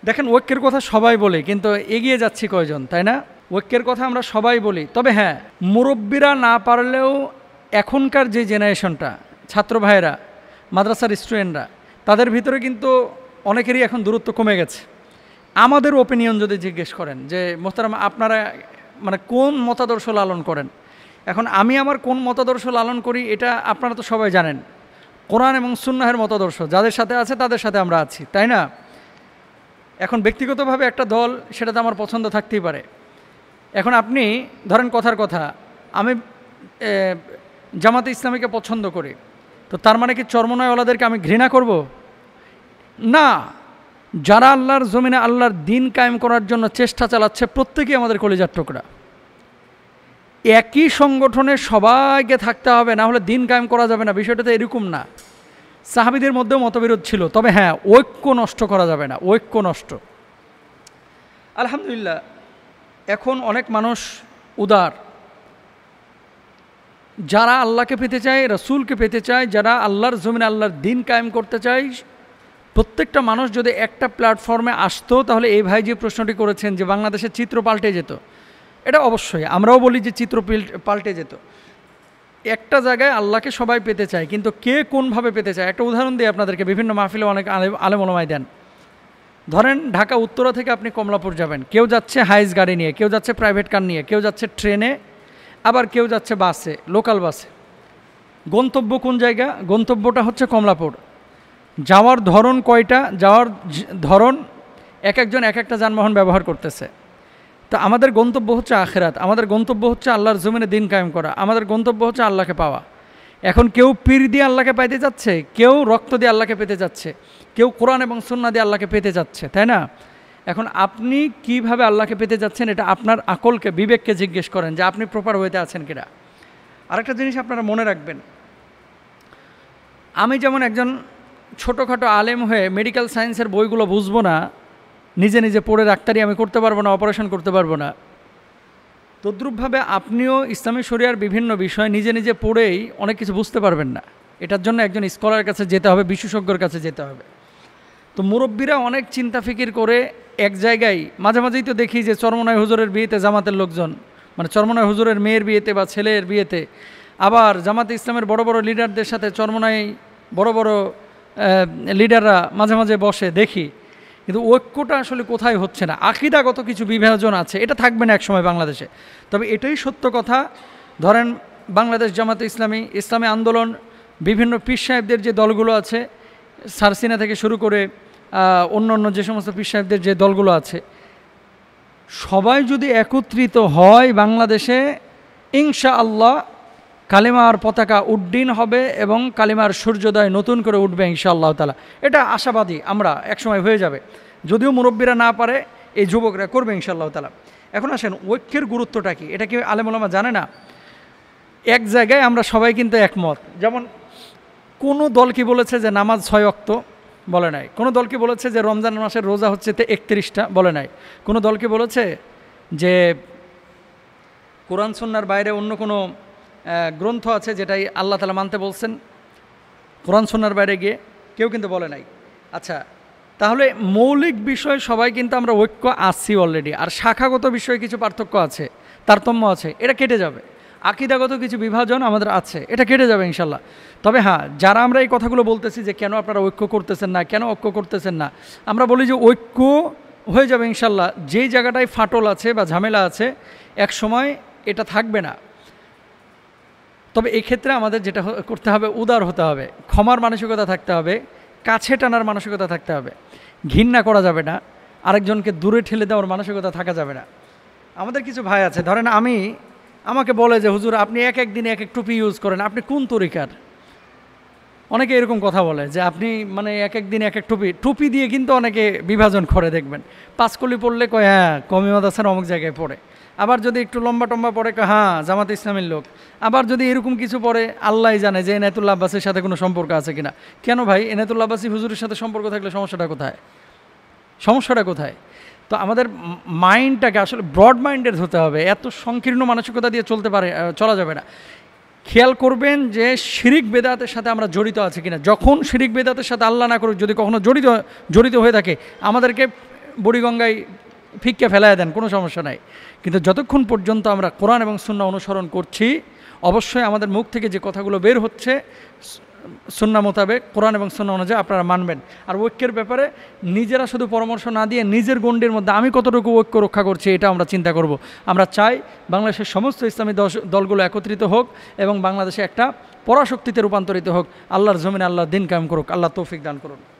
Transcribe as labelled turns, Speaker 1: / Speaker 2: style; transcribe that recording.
Speaker 1: দেখেন ঐক্যের কথা সবাই বলে, কিন্তু এগিয়ে যাচ্ছি কয়জন, তাই না? ঐক্যের কথা আমরা সবাই বলি, তবে হ্যাঁ, মুরব্বীরা না পারলেও এখনকার যে জেনারেশনটা, ছাত্র ভাইয়েরা, মাদ্রাসার স্টুডেন্টরা, তাদের ভিতরে কিন্তু অনেকেরই এখন দূরত্ব কমে গেছে। আমাদের ওপিনিয়ন যদি জিজ্ঞেস করেন যে মোহতারাম আপনারা মানে কোন মতাদর্শ লালন করেন, এখন আমি আমার কোন মতাদর্শ লালন করি এটা আপনারা তো সবাই জানেন। কোরআন এবং সুন্নাহের মতাদর্শ যাদের সাথে আছে তাদের সাথে আমরা আছি, তাই না? এখন ব্যক্তিগতভাবে একটা দল, সেটাতে আমার পছন্দ থাকতেই পারে। এখন আপনি ধরেন কথার কথা, আমি জামাতে ইসলামীকে পছন্দ করি, তো তার মানে কি চরমনায়ওয়ালাদেরকে আমি ঘৃণা করব? না, যারা আল্লাহর জমিনে আল্লাহর দিন কায়েম করার জন্য চেষ্টা চালাচ্ছে প্রত্যেকেই আমাদের কলিজার টুকরা। একই সংগঠনে সবাইকে থাকতে হবে, না হলে দিন কায়েম করা যাবে না, বিষয়টা তো এরকম না। সাহাবীদের মধ্যেও মতবিরোধ ছিল, তবে হ্যাঁ, ঐক্য নষ্ট করা যাবে না, ঐক্য নষ্ট। আলহামদুলিল্লাহ এখন অনেক মানুষ উদার, যারা আল্লাহকে পেতে চায়, রাসূলকে পেতে চায়, যারা আল্লাহর জমিনে আল্লাহর দিন কায়েম করতে চায়, প্রত্যেকটা মানুষ যদি একটা প্ল্যাটফর্মে আসতো, তাহলে এই ভাই যে প্রশ্নটি করেছেন যে বাংলাদেশের চিত্র পাল্টে যেত, এটা অবশ্যই আমরাও বলি যে চিত্র পাল্টে যেত। একটা জায়গায় আল্লাহকে সবাই পেতে চায়, কিন্তু কে কোনভাবে পেতে চায়, একটা উদাহরণ দিয়ে আপনাদেরকে, বিভিন্ন মাহফিলে অনেক আলেম ওলামায়ে দেন। ধরেন ঢাকা উত্তরা থেকে আপনি কমলাপুর যাবেন, কেউ যাচ্ছে হাইস গাড়ি নিয়ে, কেউ যাচ্ছে প্রাইভেট কার নিয়ে, কেউ যাচ্ছে ট্রেনে, আবার কেউ যাচ্ছে বাসে, লোকাল বাসে। গন্তব্য কোন জায়গা? গন্তব্যটা হচ্ছে কমলাপুর। যাওয়ার ধরন কয়টা? যাওয়ার ধরন এক একজন এক একটা যানবাহন ব্যবহার করতেছে। তো আমাদের গন্তব্য হচ্ছে আখিরাত, আমাদের গন্তব্য হচ্ছে আল্লাহর জমিনে দিন কায়েম করা, আমাদের গন্তব্য হচ্ছে আল্লাহকে পাওয়া। এখন কেউ পীর দিয়ে আল্লাহকে পাইতে যাচ্ছে, কেউ রক্ত দিয়ে আল্লাহকে পেতে যাচ্ছে, কেউ কোরআন এবং সুন্নাহ দিয়ে আল্লাহকে পেতে যাচ্ছে, তাই না? এখন আপনি কিভাবে আল্লাহকে পেতে যাচ্ছেন, এটা আপনার আকলকে, বিবেককে জিজ্ঞেস করেন যে আপনি প্রপার ওয়েতে আছেন কিনা। আরেকটা জিনিস আপনারা মনে রাখবেন, আমি যেমন একজন ছোটোখাটো আলেম হয়ে মেডিকেল সায়েন্সের বইগুলো বুঝবো না, নিজে নিজে পড়ে ডাক্তারি আমি করতে পারবো না, অপারেশন করতে পারবো না, তদ্রূপভাবে আপনিও ইসলামী শরিয়ার বিভিন্ন বিষয় নিজে নিজে পড়েই অনেক কিছু বুঝতে পারবেন না। এটার জন্য একজন স্কলারের কাছে যেতে হবে, বিশেষজ্ঞর কাছে যেতে হবে। তো মুরব্বীরা অনেক চিন্তা ফিকির করে এক জায়গায়, মাঝে মাঝেই তো দেখি যে চরমনায় হুজুরের বিয়েতে জামাতের লোকজন, মানে চরমনায় হুজুরের মেয়ের বিয়েতে বা ছেলের বিয়েতে, আবার জামাতে ইসলামের বড় বড় লিডারদের সাথে চরমনায় বড় বড় লিডাররা মাঝে মাঝে বসে দেখি, কিন্তু ঐক্যটা আসলে কোথায় হচ্ছে না। আকীদাগত কিছু বিভাজন আছে, এটা থাকবে না একসময় বাংলাদেশে। তবে এটাই সত্য কথা, ধরেন বাংলাদেশ জামাতে ইসলামী, ইসলামী আন্দোলন, বিভিন্ন পীর সাহেবদের যে দলগুলো আছে, সারসিনা থেকে শুরু করে অন্য অন্য যে সমস্ত পীর সাহেবদের যে দলগুলো আছে, সবাই যদি একত্রিত হয় বাংলাদেশে, ইনশাআল্লাহ কালিমার পতাকা উড্ডীন হবে এবং কালিমার সূর্যোদয় নতুন করে উঠবে ইনশাআল্লাহ তাআলা। এটা আশাবাদী আমরা, একসময় হয়ে যাবে। যদিও মুরব্বীরা না পারে, এই যুবকরা করবে ইনশাআল্লাহ তাআলা। এখন আসেন, ঐক্যের গুরুত্বটা কি, এটা কি আলেম ওলামা জানে না? এক জায়গায় আমরা সবাই কিন্তু একমত। যেমন কোনো দল কি বলেছে যে নামাজ 6 ওয়াক্ত? বলে নাই। কোনো দল কি বলেছে যে রমজান মাসের রোজা হচ্ছে 31টা? বলে নাই। কোনো দল কি বলেছে যে কোরআন সুন্নাহর বাইরে অন্য কোনো গ্রন্থ আছে যেটাই আল্লাহ তাআলা মানতে বলছেন কোরআন সুন্নাহর বাইরে গিয়ে? কেউ কিন্তু বলে নাই। আচ্ছা, তাহলে মৌলিক বিষয় সবাই কিন্তু আমরা ঐক্য আছি অলরেডি। আর শাখাগত বিষয়ে কিছু পার্থক্য আছে, তারতম্য আছে, এটা কেটে যাবে। আকীদাগত কিছু বিভাজন আমাদের আছে, এটা কেটে যাবে ইনশাল্লাহ। তবে হ্যাঁ, যারা আমরা এই কথাগুলো বলতেছি যে কেন আপনারা ঐক্য করতেছেন না, কেন ঐক্য করতেছেন না, আমরা বলি যে ঐক্য হয়ে যাবে ইনশাল্লাহ। যেই জায়গাটায় ফাটল আছে বা ঝামেলা আছে, এক সময় এটা থাকবে না। তবে এক্ষেত্রে আমাদের যেটা করতে হবে, উদার হতে হবে, ক্ষমার মানসিকতা থাকতে হবে, কাছে টানার মানসিকতা থাকতে হবে, ঘৃণা করা যাবে না, আরেকজনকে দূরে ঠেলে দেওয়ার মানসিকতা থাকা যাবে না। আমাদের কিছু ভাই আছে, ধরেন আমাকে বলে যে হুজুর আপনি এক এক দিনে এক এক টুপি ইউজ করেন, আপনি কোন তরিকার? অনেকে এরকম কথা বলে যে আপনি মানে এক এক দিনে এক এক টুপি দিয়ে কিন্তু অনেকে বিভাজন করে। দেখবেন পাঁচকলি পড়লে কয় হ্যাঁ কওমি মাদ্রাসার অমুক জায়গায় পড়ে, আবার যদি একটু লম্বা টম্বা পড়ে কয় হ্যাঁ জামাত ইসলামের লোক, আবার যদি এরকম কিছু পড়ে আল্লাহই জানে যে এনায়েতুল্লাহ আব্বাসের সাথে কোনো সম্পর্ক আছে কিনা। কেন ভাই, এনায়েতুল্লাহ আব্বাসী হুজুরের সাথে সম্পর্ক থাকলে সমস্যাটা কোথায়? সমস্যাটা কোথায়? তো আমাদের মাইন্ডটাকে আসলে ব্রড মাইন্ডেড হতে হবে, এত সংকীর্ণ মানসিকতা দিয়ে চলা যাবে না। খেয়াল করবেন যে শিরিক বেদাতের সাথে আমরা জড়িত আছি কিনা। যখন শিরিক বেদাতের সাথে আল্লাহ না করুক যদি কখনো জড়িত হয়ে থাকে, আমাদেরকে বুড়িগঙ্গায় ফিক্কে ফেলায় দেন, কোনো সমস্যা নাই। কিন্তু যতক্ষণ পর্যন্ত আমরা কোরআন এবং সুন্নাহ অনুসরণ করছি, অবশ্যই আমাদের মুখ থেকে যে কথাগুলো বের হচ্ছে সুন্নাহ মোতাবেক, কোরআন এবং সুন্নাহ অনুযায়ী আপনারা মানবেন। আর ঐক্যের ব্যাপারে নিজেরা শুধু পরামর্শ না দিয়ে নিজের গণ্ডির মধ্যে আমি কতটুকু ঐক্য রক্ষা করছি এটা আমরা চিন্তা করব। আমরা চাই বাংলাদেশের সমস্ত ইসলামী দলগুলো একত্রিত হোক এবং বাংলাদেশে একটা পরাশক্তিতে রূপান্তরিত হোক। আল্লাহর জমিনে আল্লাহর দিন কায়েম করুক। আল্লাহ তৌফিক দান করুন।